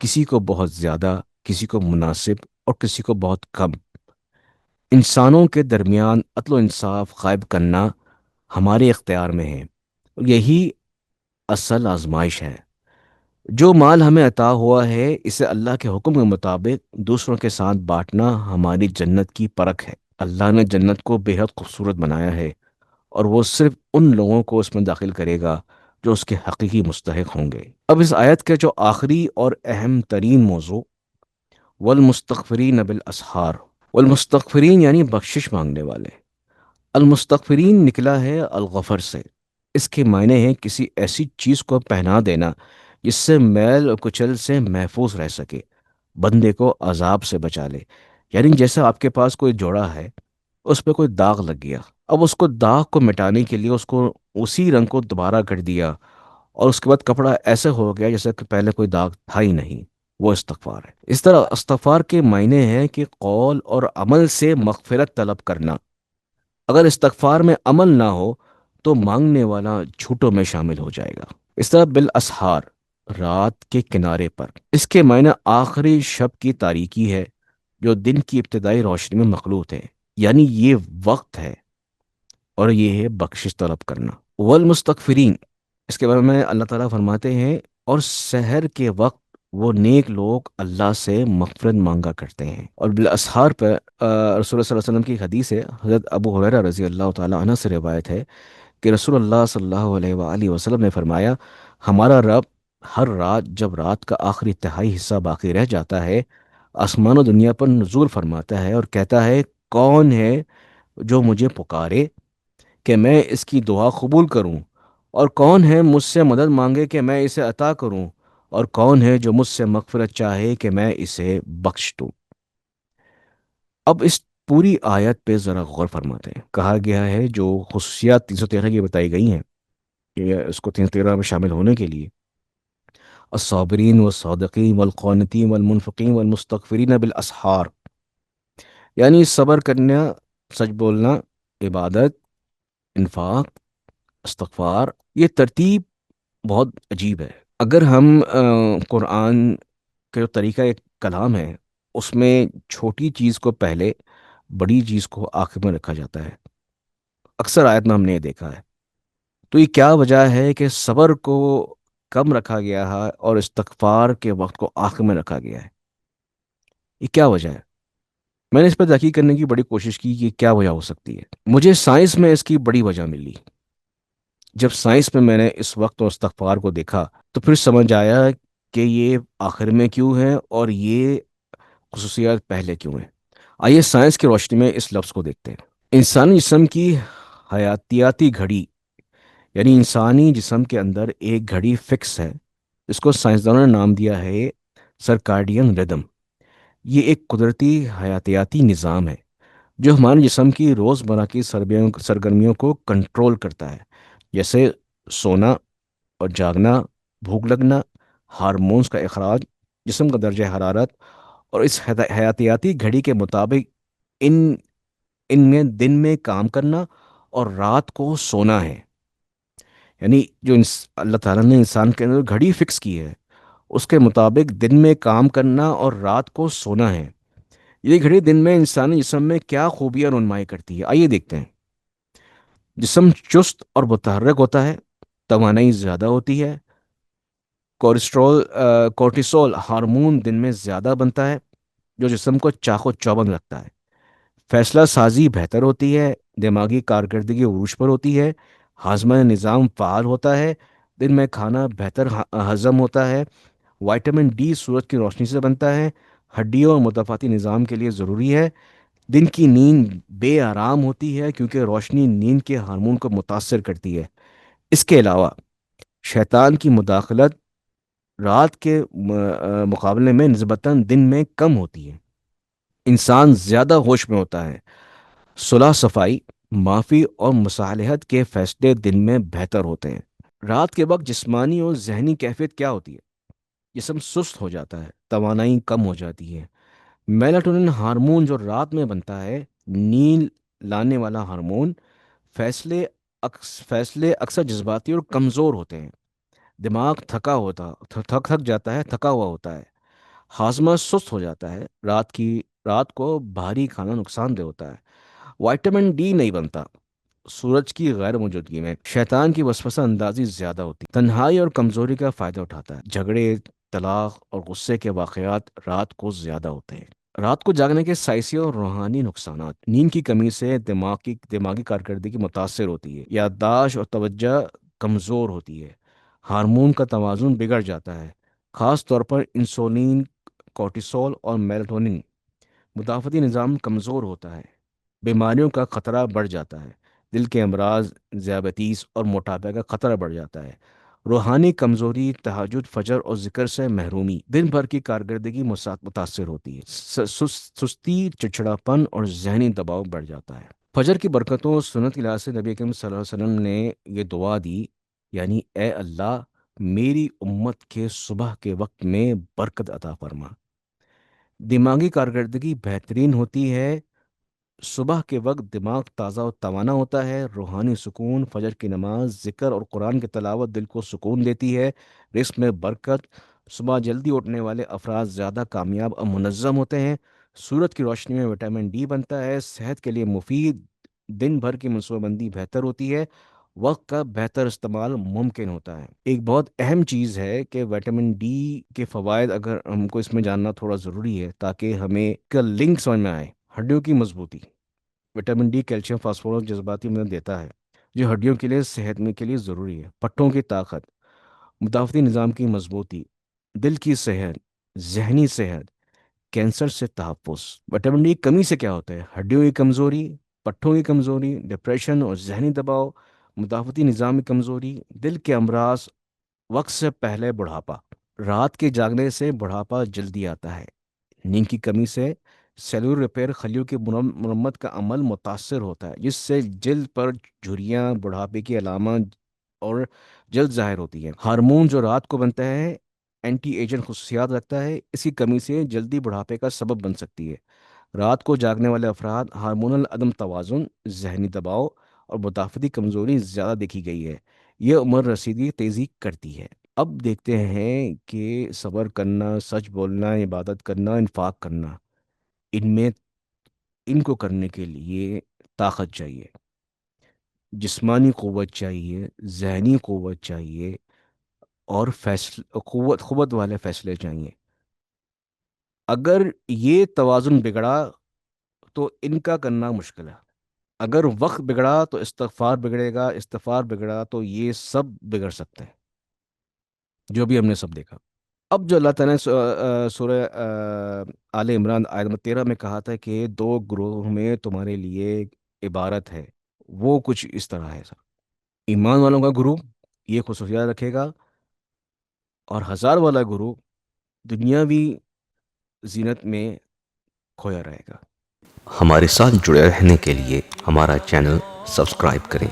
کسی کو بہت زیادہ، کسی کو مناسب اور کسی کو بہت کم۔ انسانوں کے درمیان عدل و انصاف قائم کرنا ہمارے اختیار میں ہے، اور یہی اصل آزمائش ہے۔ جو مال ہمیں عطا ہوا ہے اسے اللہ کے حکم کے مطابق دوسروں کے ساتھ بانٹنا ہماری جنت کی پرکھ ہے۔ اللہ نے جنت کو بے حد خوبصورت بنایا ہے، اور وہ صرف ان لوگوں کو اس میں داخل کرے گا جو اس کے حقیقی مستحق ہوں گے۔ اب اس آیت کے جو آخری اور اہم ترین موضوع، والمستغفرین بالاسحار، والمستغفرین یعنی بخشش مانگنے والے۔ المستغفرین نکلا ہے الغفر سے۔ اس کے معنی ہیں کسی ایسی چیز کو پہنا دینا جس سے میل اور کچل سے محفوظ رہ سکے، بندے کو عذاب سے بچا لے۔ یعنی جیسے آپ کے پاس کوئی جوڑا ہے، اس پہ کوئی داغ لگ گیا، اب اس کو داغ کو مٹانے کے لیے اس کو اسی رنگ کو دوبارہ کر دیا اور اس کے بعد کپڑا ایسے ہو گیا جیسے کہ پہلے کوئی داغ تھا ہی نہیں، وہ استغفار ہے۔ اس طرح استغفار کے معنی ہیں کہ قول اور عمل سے مغفرت طلب کرنا۔ اگر استغفار میں عمل نہ ہو تو مانگنے والا جھوٹوں میں شامل ہو جائے گا۔ اس طرح بالاسحار، رات کے کنارے پر، اس کے معنی آخری شب کی تاریکی ہے جو دن کی ابتدائی روشنی میں مخلوط ہے، یعنی یہ وقت ہے اور یہ ہے بخشش طلب کرنا۔ والمستغفرین، اس کے بارے میں اللہ تعالیٰ فرماتے ہیں، اور سحر کے وقت وہ نیک لوگ اللہ سے مغفرت مانگا کرتے ہیں۔ اور بالاسحار پر رسول اللہ صلی اللہ علیہ وسلم کی ایک حدیث ہے، حضرت ابو ہریرہ رضی اللہ تعالیٰ عنہ سے روایت ہے کہ رسول اللہ صلی اللہ علیہ وآلہ وسلم نے فرمایا، ہمارا رب ہر رات جب رات کا آخری تہائی حصہ باقی رہ جاتا ہے، آسمان و دنیا پر نزول فرماتا ہے اور کہتا ہے، کون ہے جو مجھے پکارے کہ میں اس کی دعا قبول کروں، اور کون ہے مجھ سے مدد مانگے کہ میں اسے عطا کروں، اور کون ہے جو مجھ سے مغفرت چاہے کہ میں اسے بخش دوں۔ اب اس پوری آیت پہ ذرا غور فرماتے ہیں۔ کہا گیا ہے جو خصوصیات 313 کی بتائی گئی ہیں کہ اس کو 313 میں شامل ہونے کے لیے، الصابرین والصادقین والقانتین والمنفقین والمستغفرین بالاسحار، یعنی صبر کرنا، سچ بولنا، عبادت، انفاق، استغفار، یہ ترتیب بہت عجیب ہے۔ اگر ہم قرآن کا جو طریقہ ایک کلام ہے، اس میں چھوٹی چیز کو پہلے، بڑی چیز کو آخر میں رکھا جاتا ہے، اکثر آیت میں ہم نے یہ دیکھا ہے۔ تو یہ کیا وجہ ہے کہ صبر کو کم رکھا گیا ہے اور استغفار کے وقت کو آخر میں رکھا گیا ہے؟ یہ کیا وجہ ہے؟ میں نے اس پر تحقیق کرنے کی بڑی کوشش کی کہ کیا وجہ ہو سکتی ہے۔ مجھے سائنس میں اس کی بڑی وجہ ملی۔ جب سائنس میں نے اس وقت اور استغفار کو دیکھا تو پھر سمجھ آیا کہ یہ آخر میں کیوں ہے اور یہ خصوصیات پہلے کیوں ہیں۔ آئیے سائنس کی روشنی میں اس لفظ کو دیکھتے ہیں۔ انسانی جسم کی حیاتیاتی گھڑی، یعنی انسانی جسم کے اندر ایک گھڑی فکس ہے، اس کو سائنسدانوں نے نام دیا ہے سرکارڈین ردم۔ یہ ایک قدرتی حیاتیاتی نظام ہے جو ہمارے جسم کی روزمرہ کی سرگرمیوں کو کنٹرول کرتا ہے، جیسے سونا اور جاگنا، بھوک لگنا، ہارمونز کا اخراج، جسم کا درجہ حرارت۔ اور اس حیاتیاتی گھڑی کے مطابق ان ان میں دن میں کام کرنا اور رات کو سونا ہے۔ یعنی جو اللہ تعالیٰ نے انسان کے اندر گھڑی فکس کی ہے، اس کے مطابق دن میں کام کرنا اور رات کو سونا ہے۔ یہ گھڑی دن میں انسانی جسم میں کیا خوبیاں رونمائی کرتی ہے، آئیے دیکھتے ہیں۔ جسم چست اور متحرک ہوتا ہے، توانائی زیادہ ہوتی ہے، کورٹیسول ہارمون دن میں زیادہ بنتا ہے جو جسم کو چاق و چوبند رکھتا ہے، فیصلہ سازی بہتر ہوتی ہے، دماغی کارکردگی عروج پر ہوتی ہے، ہاضمہ نظام فعال ہوتا ہے، دن میں کھانا بہتر ہضم ہوتا ہے، وائٹامن ڈی سورج کی روشنی سے بنتا ہے، ہڈیوں اور مدافعتی نظام کے لیے ضروری ہے، دن کی نیند بے آرام ہوتی ہے کیونکہ روشنی نیند کے ہارمون کو متاثر کرتی ہے۔ اس کے علاوہ شیطان کی مداخلت رات کے مقابلے میں نسبتاً دن میں کم ہوتی ہے، انسان زیادہ ہوش میں ہوتا ہے، صلح صفائی، معافی اور مصالحت کے فیصلے دن میں بہتر ہوتے ہیں۔ رات کے وقت جسمانی اور ذہنی کیفیت کیا ہوتی ہے؟ جسم سست ہو جاتا ہے، توانائی کم ہو جاتی ہے، میلاٹونن ہارمون جو رات میں بنتا ہے، نیند لانے والا ہارمون، فیصلے اکثر جذباتی اور کمزور ہوتے ہیں، دماغ تھک جاتا ہے، تھکا ہوا ہوتا ہے، ہاضمہ سست ہو جاتا ہے، رات کو بھاری کھانا نقصان دہ ہوتا ہے، وائٹامن ڈی نہیں بنتا، سورج کی غیر موجودگی میں شیطان کی وسوسہ اندازی زیادہ ہوتی، تنہائی اور کمزوری کا فائدہ اٹھاتا ہے، جھگڑے، طلاق اور غصے کے واقعات رات کو زیادہ ہوتے ہیں۔ رات کو جاگنے کے سائنسی اور روحانی نقصانات: نیند کی کمی سے دماغی کارکردگی متاثر ہوتی ہے، یادداشت اور توجہ کمزور ہوتی ہے، ہارمون کا توازن بگڑ جاتا ہے، خاص طور پر انسولین، کورٹیسول اور میلاٹونن، مدافعتی نظام کمزور ہوتا ہے، بیماریوں کا خطرہ بڑھ جاتا ہے، دل کے امراض، ذیابیطیس اور موٹاپے کا خطرہ بڑھ جاتا ہے، روحانی کمزوری، تہجد، فجر اور ذکر سے محرومی، دن بھر کی کارکردگی متاثر ہوتی ہے، سستی، چڑچڑاپن اور ذہنی دباؤ بڑھ جاتا ہے۔ فجر کی برکتوں اور سنت کی لحاظ سے نبی کریم صلی اللہ علیہ وسلم نے یہ دعا دی، یعنی اے اللہ، میری امت کے صبح کے وقت میں برکت عطا فرما۔ دماغی کارکردگی بہترین ہوتی ہے صبح کے وقت، دماغ تازہ و توانا ہوتا ہے، روحانی سکون، فجر کی نماز، ذکر اور قرآن کی تلاوت دل کو سکون دیتی ہے، رزق میں برکت۔ صبح جلدی اٹھنے والے افراد زیادہ کامیاب اور منظم ہوتے ہیں۔ سورج کی روشنی میں وٹامن ڈی بنتا ہے، صحت کے لیے مفید، دن بھر کی منصوبہ بندی بہتر ہوتی ہے، وقت کا بہتر استعمال ممکن ہوتا ہے۔ ایک بہت اہم چیز ہے کہ وٹامن ڈی کے فوائد اگر ہم کو اس میں جاننا تھوڑا ضروری ہے تاکہ ہمیں کا لنک سمجھ میں آئے۔ ہڈیوں کی مضبوطی، وٹامن ڈی کیلشیم فاسفورس جذباتی مدد دیتا ہے جو ہڈیوں کے لیے صحت میں کے لیے ضروری ہے۔ پٹھوں کی طاقت، مدافعتی نظام کی مضبوطی، دل کی صحت، ذہنی صحت، کینسر سے تحفظ۔ وٹامن ڈی کی کمی سے کیا ہوتا ہے؟ ہڈیوں کی کمزوری، پٹھوں کی کمزوری، ڈپریشن اور ذہنی دباؤ، مدافعتی نظام کی کمزوری، دل کے امراض، وقت سے پہلے بڑھاپا۔ رات کے جاگنے سے بڑھاپا جلدی آتا ہے، نیند کی کمی سے سیلولر ریپیئر، خلیوں کی مرمت کا عمل متاثر ہوتا ہے جس سے جلد پر جھریاں، بڑھاپے کی علامات اور جلد ظاہر ہوتی ہے۔ ہارمون جو رات کو بنتا ہے اینٹی ایجنٹ خصوصیات رکھتا ہے، اس کی کمی سے جلدی بڑھاپے کا سبب بن سکتی ہے۔ رات کو جاگنے والے افراد ہارمونل عدم توازن، ذہنی دباؤ اور مدافعتی کمزوری زیادہ دیکھی گئی ہے۔ یہ عمر رسیدگی تیزی کرتی ہے۔ اب دیکھتے ہیں کہ صبر کرنا، سچ بولنا، عبادت کرنا، انفاق کرنا، ان میں ان کو کرنے کے لیے طاقت چاہیے، جسمانی قوت چاہیے، ذہنی قوت چاہیے اور قوت والے فیصلے چاہیے۔ اگر یہ توازن بگڑا تو ان کا کرنا مشکل ہے۔ اگر وقت بگڑا تو استغفار بگڑے گا، استغفار بگڑا تو یہ سب بگڑ سکتے ہیں جو بھی ہم نے سب دیکھا۔ اب جو اللہ تعالیٰ نے سورہ آل عمران آیت نمبر 13 میں کہا تھا کہ دو گروہ میں تمہارے لیے عبارت ہے، وہ کچھ اس طرح ہے سر۔ ایمان والوں کا گروہ یہ خصوصیات رکھے گا، اور ہزار والا گروہ دنیاوی زینت میں کھویا رہے گا۔ ہمارے ساتھ جڑے رہنے کے لیے ہمارا چینل سبسکرائب کریں۔